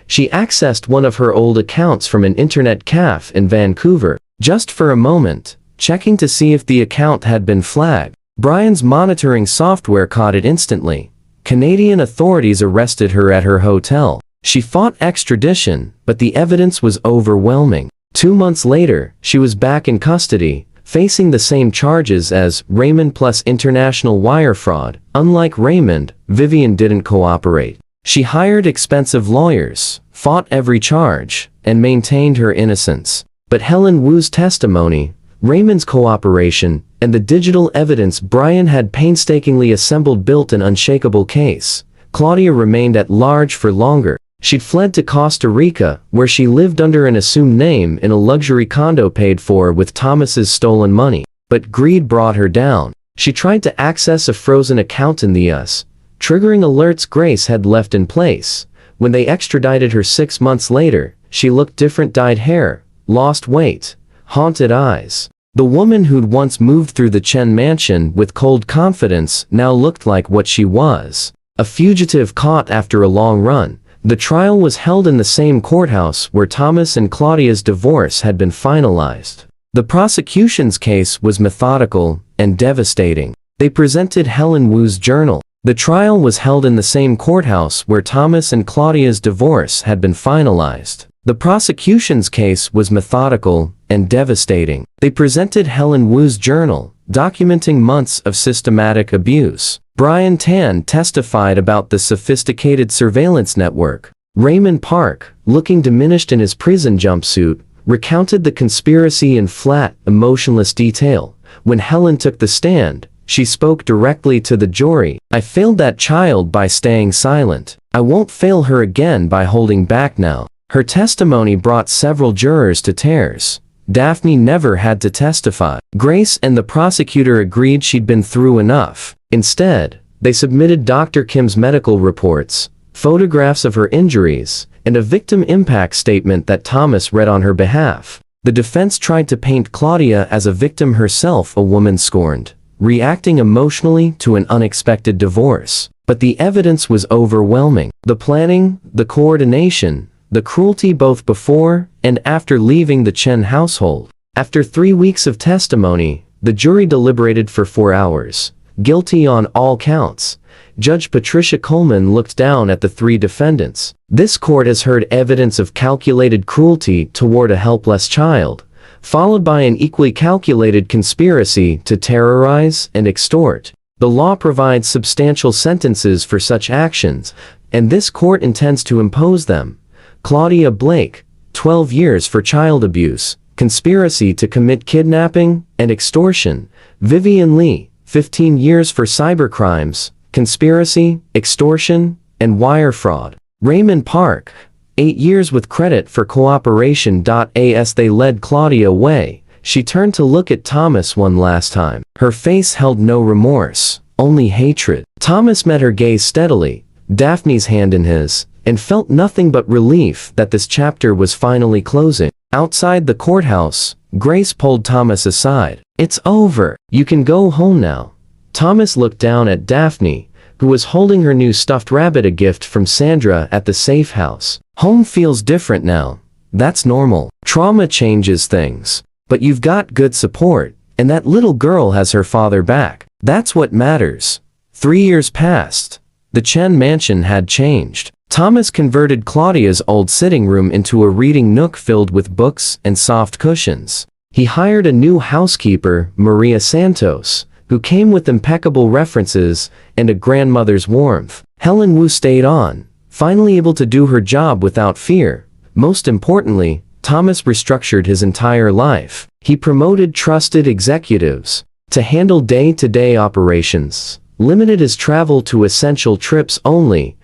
She accessed one of her old accounts from an internet cafe in Vancouver, just for a moment, checking to see if the account had been flagged. Brian's monitoring software caught it instantly. Canadian authorities arrested her at her hotel. She fought extradition, but the evidence was overwhelming. 2 months later, she was back in custody, facing the same charges as Raymond plus international wire fraud. Unlike Raymond, Vivian didn't cooperate. She hired expensive lawyers, fought every charge, and maintained her innocence. But Helen Wu's testimony, Raymond's cooperation, and the digital evidence Brian had painstakingly assembled built an unshakable case. Claudia remained at large for longer. She'd fled to Costa Rica, where she lived under an assumed name in a luxury condo paid for with Thomas's stolen money. But greed brought her down. She tried to access a frozen account in the US, triggering alerts Grace had left in place. When they extradited her 6 months later, she looked different. Dyed hair, lost weight, haunted eyes. The woman who'd once moved through the Chen mansion with cold confidence now looked like what she was. A fugitive caught after a long run. The trial was held in the same courthouse where Thomas and Claudia's divorce had been finalized. The prosecution's case was methodical and devastating. They presented Helen Wu's journal. The trial was held in the same courthouse where Thomas and Claudia's divorce had been finalized. The prosecution's case was methodical and devastating. They presented Helen Wu's journal, documenting months of systematic abuse. Brian Tan testified about the sophisticated surveillance network. Raymond Park, looking diminished in his prison jumpsuit, recounted the conspiracy in flat, emotionless detail. When Helen took the stand, she spoke directly to the jury. I failed that child by staying silent. I won't fail her again by holding back now. Her testimony brought several jurors to tears. Daphne never had to testify. Grace and the prosecutor agreed she'd been through enough. Instead, they submitted Dr. Kim's medical reports, photographs of her injuries, and a victim impact statement that Thomas read on her behalf. The defense tried to paint Claudia as a victim herself, a woman scorned, reacting emotionally to an unexpected divorce. But the evidence was overwhelming. The planning, the coordination, the cruelty both before and after leaving the Chen household. After 3 weeks of testimony, the jury deliberated for 4 hours. Guilty on all counts. Judge Patricia Coleman looked down at the 3 defendants. This court has heard evidence of calculated cruelty toward a helpless child, followed by an equally calculated conspiracy to terrorize and extort. The law provides substantial sentences for such actions, and this court intends to impose them. Claudia Blake, 12 years for child abuse, conspiracy to commit kidnapping and extortion. Vivian Lee, 15 years for cybercrimes, conspiracy, extortion, and wire fraud. Raymond Park, 8 years with credit for cooperation. As they led Claudia away, she turned to look at Thomas one last time. Her face held no remorse, only hatred. Thomas met her gaze steadily, Daphne's hand in his, and felt nothing but relief that this chapter was finally closing. Outside the courthouse, Grace pulled Thomas aside. "It's over. You can go home now." Thomas looked down at Daphne, who was holding her new stuffed rabbit, a gift from Sandra at the safe house. "Home feels different now. That's normal. Trauma changes things. But you've got good support, and that little girl has her father back. That's what matters." 3 years passed. The Chen mansion had changed. Thomas converted Claudia's old sitting room into a reading nook filled with books and soft cushions. He hired a new housekeeper, Maria Santos, who came with impeccable references and a grandmother's warmth. Helen Wu stayed on, finally able to do her job without fear. Most importantly, Thomas restructured his entire life. He promoted trusted executives to handle day-to-day operations, limited his travel to essential trips only,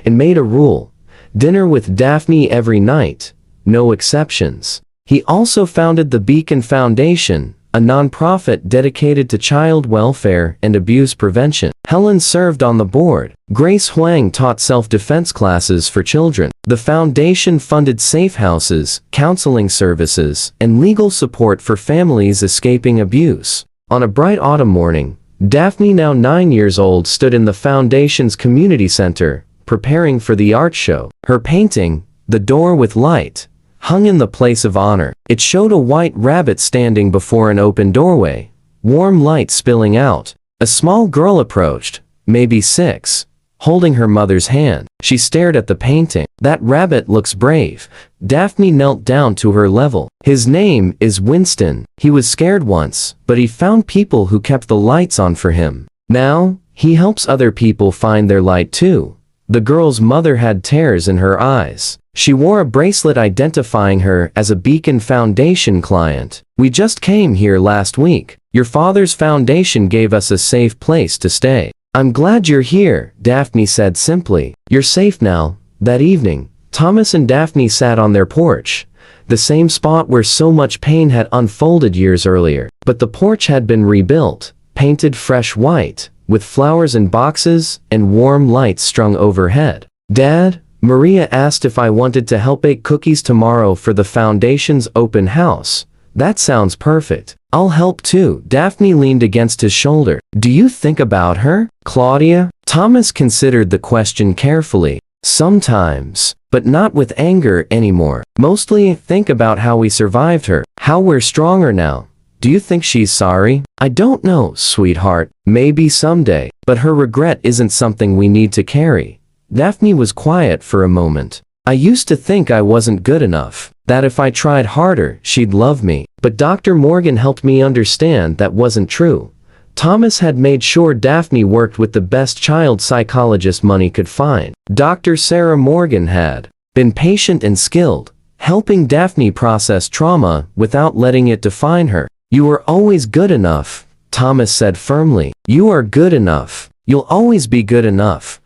and made a rule: dinner with Daphne every night, no exceptions. He also founded the Beacon Foundation, a non-profit dedicated to child welfare and abuse prevention. Helen served on the board. Grace Huang taught self-defense classes for children. The foundation funded safe houses, counseling services, and legal support for families escaping abuse. On a bright autumn morning, Daphne, now 9 years old, stood in the foundation's community center, preparing for the art show. Her painting, "The Door with Light," hung in the place of honor. It showed a white rabbit standing before an open doorway, warm light spilling out. A small girl approached, maybe 6, holding her mother's hand. She stared at the painting. "That rabbit looks brave." Daphne knelt down to her level. "His name is Winston. He was scared once, but he found people who kept the lights on for him. Now, he helps other people find their light too." The girl's mother had tears in her eyes. She wore a bracelet identifying her as a Beacon Foundation client. "We just came here last week. Your father's foundation gave us a safe place to stay." "I'm glad you're here," Daphne said simply. "You're safe now." That evening, Thomas and Daphne sat on their porch, the same spot where so much pain had unfolded years earlier. But the porch had been rebuilt, painted fresh white, with flowers in boxes and warm lights strung overhead. "Dad," Maria asked if I wanted to help bake cookies tomorrow for the foundation's open house. "That sounds perfect. I'll help too." Daphne leaned against his shoulder. "Do you think about her, Claudia?" Thomas considered the question carefully. "Sometimes, but not with anger anymore. Mostly think about how we survived her, how we're stronger now. Do you think she's sorry?" "I don't know, sweetheart. Maybe someday. But her regret isn't something we need to carry." Daphne was quiet for a moment. "I used to think I wasn't good enough, that if I tried harder, she'd love me. But Dr. Morgan helped me understand that wasn't true." Thomas had made sure Daphne worked with the best child psychologist money could find. Dr. Sarah Morgan had been patient and skilled, helping Daphne process trauma without letting it define her. "You were always good enough," Thomas said firmly. "You are good enough. You'll always be good enough."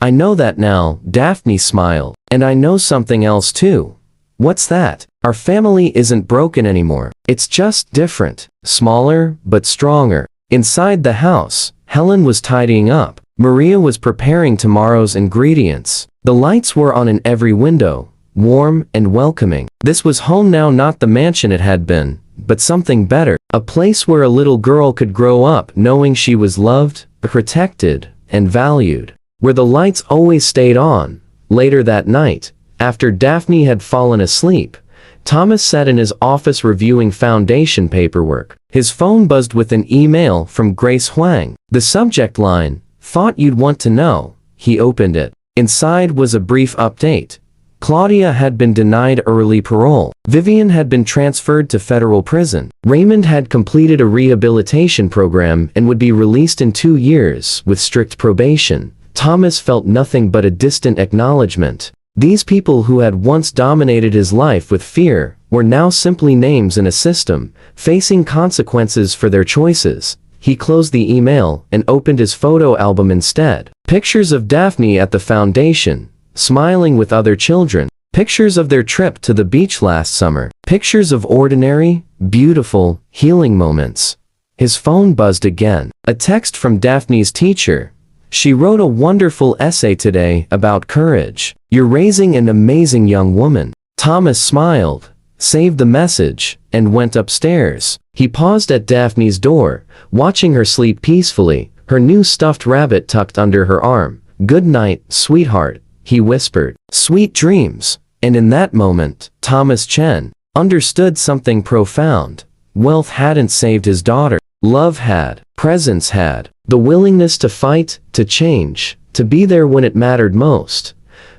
"I know that now," Daphne smiled. "And I know something else too." "What's that?" "Our family isn't broken anymore. It's just different, smaller, but stronger." Inside the house, Helen was tidying up. Maria was preparing tomorrow's ingredients. The lights were on in every window, warm and welcoming. This was home now, not the mansion it had been, but something better. A place where a little girl could grow up knowing she was loved, protected, and valued. Where the lights always stayed on. Later that night, after Daphne had fallen asleep, Thomas sat in his office reviewing foundation paperwork. His phone buzzed with an email from Grace Huang. The subject line, "Thought you'd want to know." He opened it. Inside was a brief update. Claudia had been denied early parole. Vivian had been transferred to federal prison. Raymond had completed a rehabilitation program and would be released in 2 years with strict probation. Thomas felt nothing but a distant acknowledgement. These people who had once dominated his life with fear were now simply names in a system, facing consequences for their choices. He closed the email and opened his photo album instead. Pictures of Daphne at the foundation, smiling with other children. Pictures of their trip to the beach last summer. Pictures of ordinary, beautiful, healing moments. His phone buzzed again. A text from Daphne's teacher. She wrote a wonderful essay today about courage. You're raising an amazing young woman. Thomas smiled, saved the message, and went upstairs. He paused at Daphne's door, watching her sleep peacefully, her new stuffed rabbit tucked under her arm. "Good night, sweetheart," he whispered. "Sweet dreams." And in that moment, Thomas Chen understood something profound. Wealth hadn't saved his daughter. Love had. Presence had. The willingness to fight, to change, to be there when it mattered most.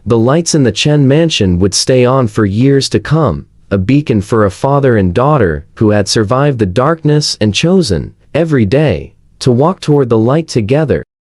The lights in the Chen mansion would stay on for years to come, a beacon for a father and daughter who had survived the darkness and chosen, every day, to walk toward the light together.